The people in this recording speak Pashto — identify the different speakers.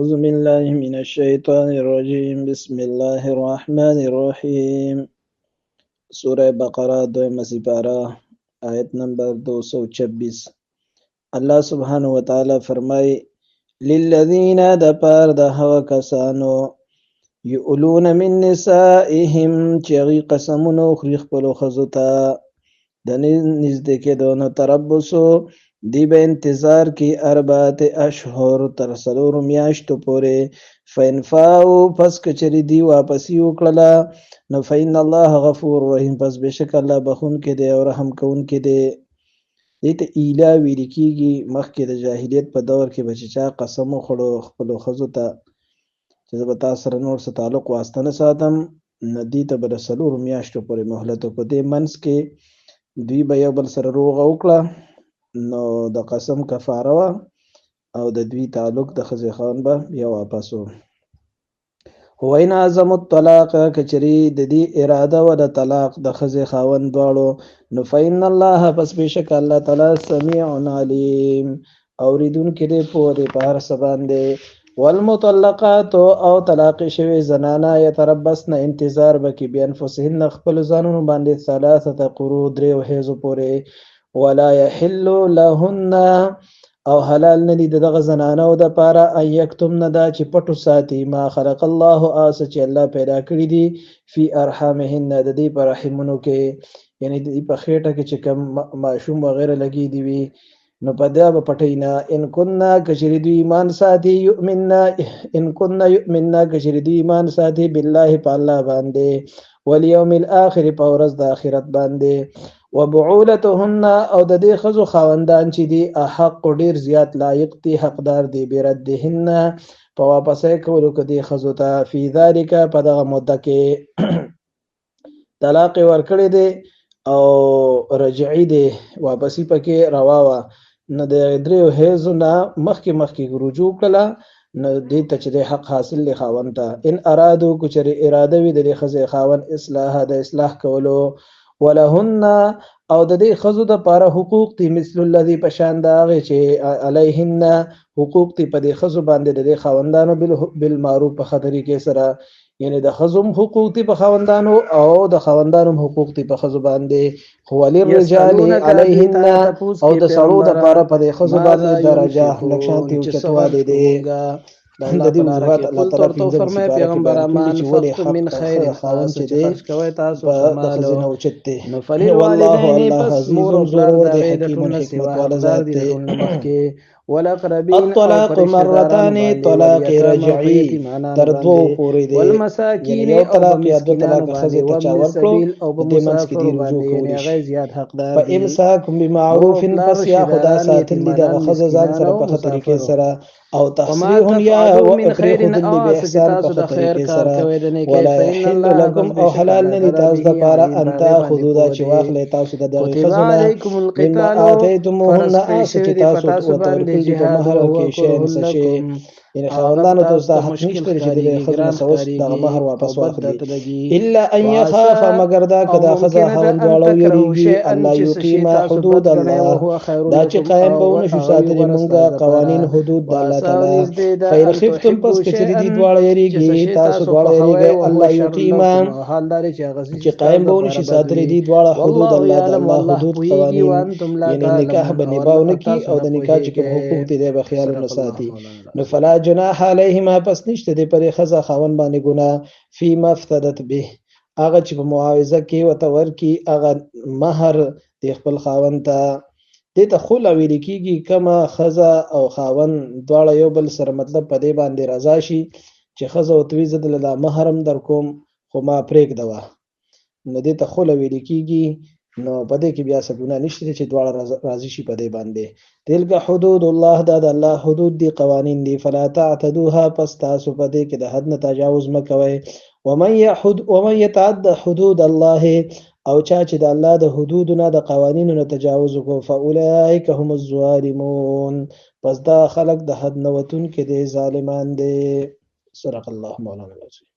Speaker 1: أعوذ بالله من الشيطان الرجيم بسم الله الرحمن الرحيم سورة بقرة دویمه سپاره آیت نمبر 226 الله سبحانه وتعالى فرمای للذین د پار د هغه کسانو یؤلون من نسائهم چې هغوی قسمونه وخوري خپلو ښځو ته د نږدې کېدو نو تربصو دی به انتظار کی اربعت اشهر تر 4 میاشتو پورې فإن فاؤ پس کچری دی واپسی وکړله نو فإن الله غفور رحیم پس بشک الله بخونکی دی او رحم کوونکی دی. دې ته ایلا ویل کېږي مخکې د جاهلیت په دور کې به چې چا قسم وخوړو خپلو ښځو ته چې زه به تا سره نور څه تعلق واسطه نه ساتم نو دې ته به د 4 میاشتو پورې مهلت و په دې منځ کې دوی به یو بل سره روغه وکړه نو د قسم کفاره وه او د دوی تعلق د ښځې خاوند به بیا واپس و. وین اعظم الطلاق کچری د دې اراده و د طلاق د ښځې خاوند دواړو نو فإن الله پس بېشک الله تعالی سمیع علیم اورېدونکی دی پوه دی په هر څه باندې. والمطلقات او طلاق شوی زنانه یتربصن انتظار بکی بانفسهن خپل ځانونو باندې 3 قروء 3 حیضو پورې ولا يحل لهن او حلال ندی دغه زنانو د پاره ان یکتمن دا چې پټو ساتي ما خلق الله اس چې الله پیدا کړی دي فی ارحامهن د دې پر رحمونو کې یعنی د په خېټه کې چې کوم ماشوم وغیرہ لګی دی وی نو په دا به پټینا ان كنا کشری دی ایمان ساتي یؤمننا ان كنا یؤمننا کشری دی ایمان ساتي بالله په الله باندې والیوم الاخر په ورځ د آخرت باندې وبعولتهن او د دې ښځو خاوندان چې دي احق ډیر زیات لایق دي حقدار دي بردهن په واپسې کولو کې دي ښځو ته فی ذلک په دغه مده کې طلاق ورکړي دي او رجعي دي واپسی پکې روا وه نو د 3 حیضو نه مخکې رجوع کړله نو دې ته چې د حق حاصل دی خاوند ته ان ارادو کو چېرې اراده وي د دې ښځې خاوند اصلاح د اصلاح کولو ولهن او د دې ښځو دپاره حقوق دي مثل الذي په شان د هغې چې علیهن حقوق دي په دې ښځو باندې د دې خاوندانو بالمعروف په ښه طریقې سره یعنی د ښځو حقوق دي په خاوندانو او د خاوندانو حقوق دي په ښځو باندې خو وللرجال علیهن او د سړو دپاره په دې ښځو باندې درجه لکشانتي اوچتوالی دی د دې وضاحت الله تعالی په فرمای پیغمبر امان فقط من خیر خاوند چې خرج کوي تاسو مالو نو فللوالدین پس مور او پلار د حکیم حکمت والا ذات دی والاقربین
Speaker 2: الطلاق مرتان طلاق رجعی تر 2 پورې دی
Speaker 1: والمساکین
Speaker 2: یو طلاق یا 2 طلاق خزه ته چا ورکړو
Speaker 1: او
Speaker 2: د منځ کې دی رجوع کولی
Speaker 1: هغه زیات حقدار
Speaker 2: په امساک بمعروف پس یا خدا ساتل دي د خزه ځان سره په طریقې سره او تحصیح یا
Speaker 1: من خیر
Speaker 2: او
Speaker 1: به احسان په خیر کار کوي د نیکی
Speaker 2: ولا يحل لكم او حلال نه تاسو د پاره انت حدود چې واخلې تاسو د دغه خزونه مما آتیتموهن اسه تاسو ورته په مهر کې شی نشي یعنی خاوندانو ته د حق نشته چې د خزونه سوس د مهر واپس واخلي الا ان يخاف مگر دا کدا خزه خاوند واړو یریږي الله یقیم حدود الله دا چې قائم بونه شو ساتلې مونږه قوانین حدود د الله تعالی فإن خفتم پس کچری دي دواړه یریږي تاسو دواړه یریږي الله یقیم چې قائم بونه شي ساتلې دي دواړه حدود الله تعالی حدود قوانین یعنی نکاح بنباونه کی او د نکاح چې کوم حقوق دي به خیال نه ساتي نو فلا جناح علیهما پس نشته دی پر خزه خاوند باندې ګناه فيما افتدت به هغه چې په معاوضه کې وته ورکی هغه مہر د خپل خاوند ته دې ته خو ویل کېږي کما خزه او خاوند دواړه یو بل سره مطلب په دې باندې رضا شي چې خزه او توی زد له محرم در کوم خو ما پریک دوا نو دې ته خو ویل کېږي نو په دې کې بیا څه ګناه نشته چې دواړه راضي شي په دې باندې تلک حدود الله دا د الله حدود دي قوانین دي فلا تعتدوها پس تاسو په دې کې د حد نه تجاوز مکوئ ومن يتعد حدود الله او چا چې د الله د حدودونو د قوانینو نه تجاوز وکړي فاولئک هم الظالمون پس دا خلق د حد نه وتون کې دي ظالمان دي. صدق الله مولانا العظیم.